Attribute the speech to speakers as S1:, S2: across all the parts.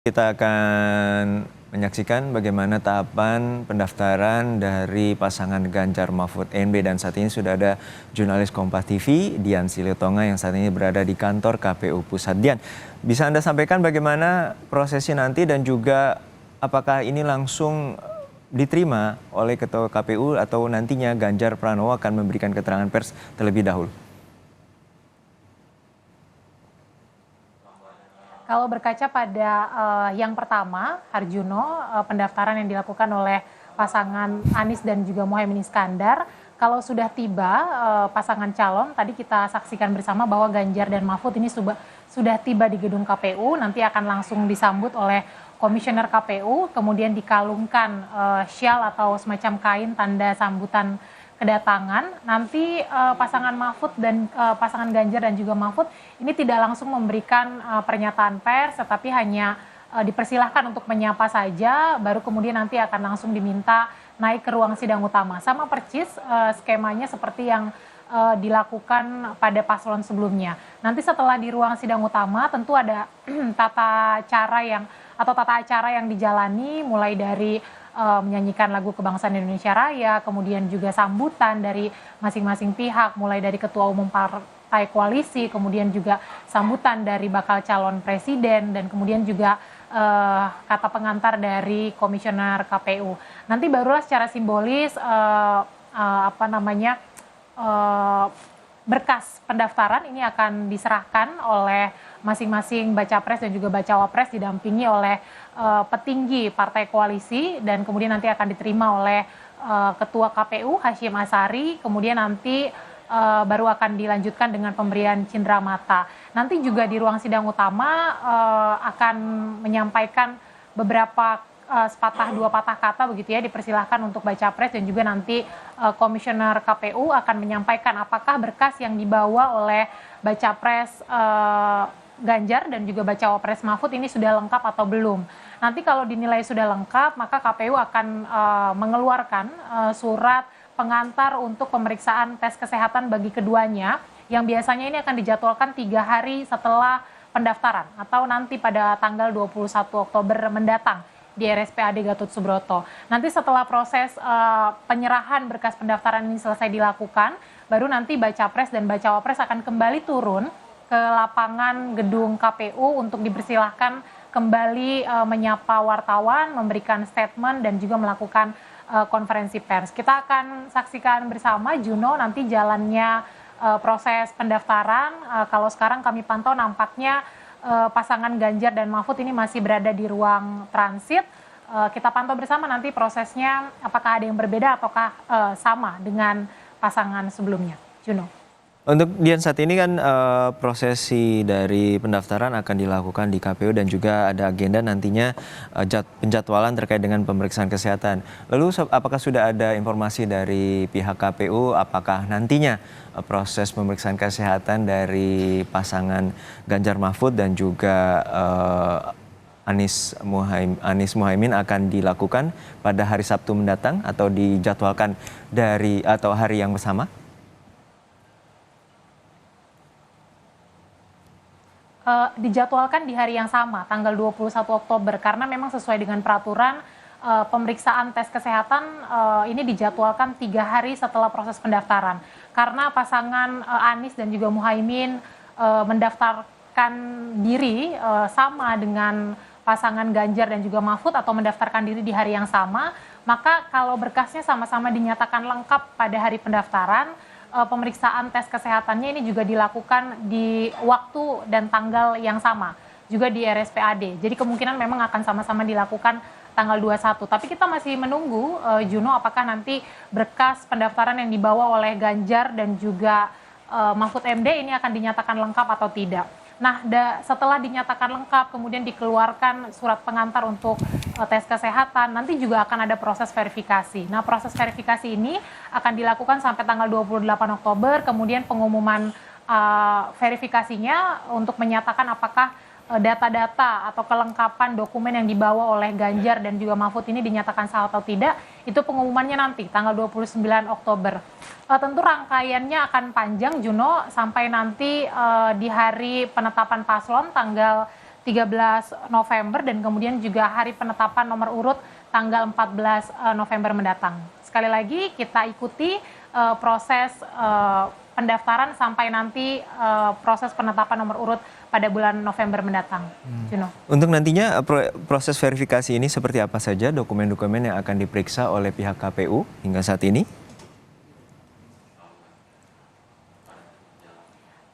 S1: Kita akan menyaksikan bagaimana tahapan pendaftaran dari pasangan Ganjar Mahfud MD, dan saat ini sudah ada jurnalis Kompas TV Dian Silitonga yang saat ini berada di kantor KPU Pusat. Dian, bisa Anda sampaikan bagaimana prosesnya nanti dan juga apakah ini langsung diterima oleh Ketua KPU atau nantinya Ganjar Pranowo akan memberikan keterangan pers terlebih dahulu?
S2: Kalau berkaca pada yang pertama, Harjuno, pendaftaran yang dilakukan oleh pasangan Anies dan juga Muhaimin Iskandar, kalau sudah tiba pasangan calon, tadi kita saksikan bersama bahwa Ganjar dan Mahfud ini sudah tiba di gedung KPU, nanti akan langsung disambut oleh Komisioner KPU, kemudian dikalungkan syal atau semacam kain tanda sambutan kedatangan. Nanti pasangan Mahfud dan pasangan Ganjar dan juga Mahfud ini tidak langsung memberikan pernyataan pers, tetapi hanya dipersilahkan untuk menyapa saja, baru kemudian nanti akan langsung diminta naik ke ruang sidang utama. Sama persis skemanya seperti yang dilakukan pada paslon sebelumnya. Nanti setelah di ruang sidang utama tentu ada tata acara yang dijalani, mulai dari menyanyikan lagu Kebangsaan Indonesia Raya, kemudian juga sambutan dari masing-masing pihak, mulai dari Ketua Umum Partai Koalisi, kemudian juga sambutan dari bakal calon presiden, dan kemudian juga kata pengantar dari Komisioner KPU. Nanti barulah secara simbolis berkas pendaftaran ini akan diserahkan oleh masing-masing baca pres dan juga bacawa pres didampingi oleh petinggi partai koalisi, dan kemudian nanti akan diterima oleh Ketua KPU Hasyim Asyari, kemudian nanti baru akan dilanjutkan dengan pemberian cindera mata. Nanti juga di ruang sidang utama akan menyampaikan beberapa sepatah dua patah kata begitu ya, dipersilahkan untuk baca pres, dan juga nanti Komisioner KPU akan menyampaikan apakah berkas yang dibawa oleh baca pres Ganjar dan juga bacawa pres Mahfud ini sudah lengkap atau belum. Nanti kalau dinilai sudah lengkap, maka KPU akan mengeluarkan surat pengantar untuk pemeriksaan tes kesehatan bagi keduanya, yang biasanya ini akan dijadwalkan 3 hari setelah pendaftaran atau nanti pada tanggal 21 Oktober mendatang di RSPAD Gatot Subroto. Nanti setelah proses penyerahan berkas pendaftaran ini selesai dilakukan, baru nanti baca pres dan bacawa pres akan kembali turun ke lapangan gedung KPU untuk dipersilahkan kembali menyapa wartawan, memberikan statement, dan juga melakukan konferensi pers. Kita akan saksikan bersama, Juno, nanti jalannya proses pendaftaran. Kalau sekarang kami pantau nampaknya pasangan Ganjar dan Mahfud ini masih berada di ruang transit. Kita pantau bersama nanti prosesnya apakah ada yang berbeda ataukah sama dengan pasangan sebelumnya. Juno.
S1: Untuk Dian, saat ini kan prosesi dari pendaftaran akan dilakukan di KPU dan juga ada agenda nantinya penjadwalan terkait dengan pemeriksaan kesehatan. Lalu apakah sudah ada informasi dari pihak KPU apakah nantinya proses pemeriksaan kesehatan dari pasangan Ganjar Mahfud dan juga Anies Muhaimin akan dilakukan pada hari Sabtu mendatang atau dijadwalkan atau hari yang bersama?
S2: Dijadwalkan di hari yang sama, tanggal 21 Oktober, karena memang sesuai dengan peraturan pemeriksaan tes kesehatan ini dijadwalkan 3 hari setelah proses pendaftaran. Karena pasangan Anies dan juga Muhaimin mendaftarkan diri sama dengan pasangan Ganjar dan juga Mahfud atau mendaftarkan diri di hari yang sama, maka kalau berkasnya sama-sama dinyatakan lengkap pada hari pendaftaran, pemeriksaan tes kesehatannya ini juga dilakukan di waktu dan tanggal yang sama, juga di RSPAD. Jadi kemungkinan memang akan sama-sama dilakukan tanggal 21. Tapi kita masih menunggu, Juno, apakah nanti berkas pendaftaran yang dibawa oleh Ganjar dan juga Mahfud MD ini akan dinyatakan lengkap atau tidak. Nah, setelah dinyatakan lengkap, kemudian dikeluarkan surat pengantar untuk tes kesehatan, nanti juga akan ada proses verifikasi. Nah, proses verifikasi ini akan dilakukan sampai tanggal 28 Oktober, kemudian pengumuman verifikasinya untuk menyatakan apakah data-data atau kelengkapan dokumen yang dibawa oleh Ganjar dan juga Mahfud ini dinyatakan sah atau tidak, itu pengumumannya nanti tanggal 29 Oktober. Tentu rangkaiannya akan panjang, Juno, sampai nanti di hari penetapan paslon tanggal 13 November dan kemudian juga hari penetapan nomor urut tanggal 14 November mendatang. Sekali lagi kita ikuti proses pendaftaran sampai nanti proses penetapan nomor urut pada bulan November mendatang. Juno.
S1: Untuk nantinya proses verifikasi ini seperti apa saja dokumen-dokumen yang akan diperiksa oleh pihak KPU hingga saat ini?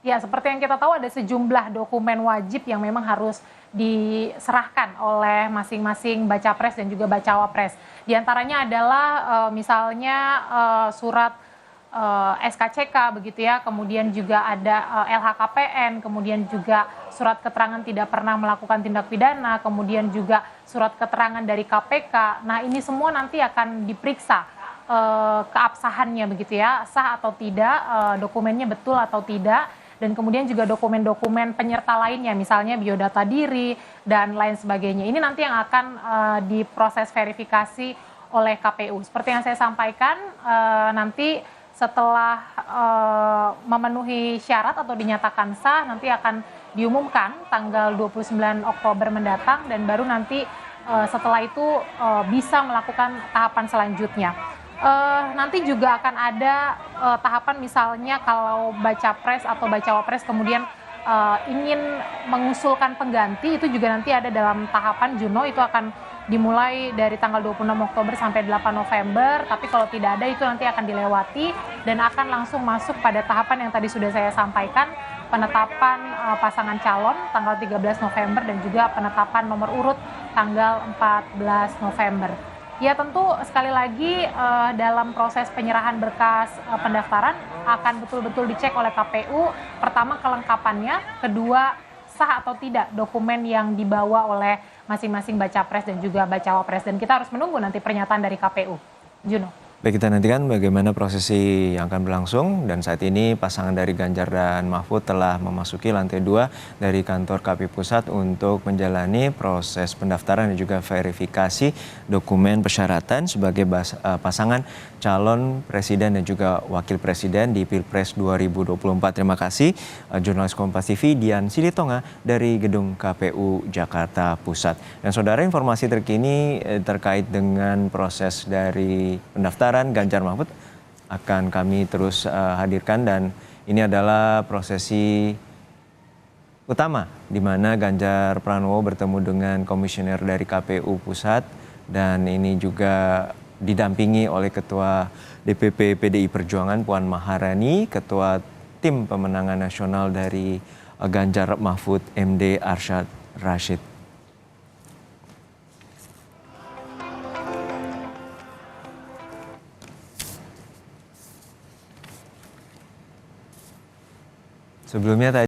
S2: Ya, seperti yang kita tahu ada sejumlah dokumen wajib yang memang harus diserahkan oleh masing-masing baca pres dan juga bacawa pres. Di antaranya adalah misalnya surat SKCK begitu ya, kemudian juga ada LHKPN, kemudian juga surat keterangan tidak pernah melakukan tindak pidana, kemudian juga surat keterangan dari KPK. Nah, ini semua nanti akan diperiksa keabsahannya begitu ya, sah atau tidak, dokumennya betul atau tidak. Dan kemudian juga dokumen-dokumen penyerta lainnya, misalnya biodata diri dan lain sebagainya. Ini nanti yang akan diproses verifikasi oleh KPU. Seperti yang saya sampaikan, nanti setelah memenuhi syarat atau dinyatakan sah, nanti akan diumumkan tanggal 29 Oktober mendatang dan baru nanti setelah itu bisa melakukan tahapan selanjutnya. Nanti juga akan ada tahapan misalnya kalau baca pres atau bacawa pres kemudian ingin mengusulkan pengganti, itu juga nanti ada dalam tahapan Juno, itu akan dimulai dari tanggal 26 Oktober sampai 8 November, tapi kalau tidak ada itu nanti akan dilewati dan akan langsung masuk pada tahapan yang tadi sudah saya sampaikan, penetapan pasangan calon tanggal 13 November dan juga penetapan nomor urut tanggal 14 November. Ya tentu sekali lagi dalam proses penyerahan berkas pendaftaran akan betul-betul dicek oleh KPU. Pertama kelengkapannya, kedua sah atau tidak dokumen yang dibawa oleh masing-masing baca pres dan juga bacawa pres. Dan kita harus menunggu nanti pernyataan dari KPU. Juno.
S1: Baik, kita nantikan bagaimana prosesi yang akan berlangsung dan saat ini pasangan dari Ganjar dan Mahfud telah memasuki lantai 2 dari kantor KPU Pusat untuk menjalani proses pendaftaran dan juga verifikasi dokumen persyaratan sebagai pasangan calon presiden dan juga wakil presiden di Pilpres 2024. Terima kasih jurnalis Kompas TV Dian Silitonga dari Gedung KPU Jakarta Pusat. Dan saudara, informasi terkini terkait dengan proses dari pendaftaran Ganjar Mahfud akan kami terus hadirkan dan ini adalah prosesi utama di mana Ganjar Pranowo bertemu dengan komisioner dari KPU Pusat dan ini juga didampingi oleh Ketua DPP PDI Perjuangan Puan Maharani, Ketua Tim Pemenangan Nasional dari Ganjar Mahfud MD Arsyad Rashid. Sebelumnya tadi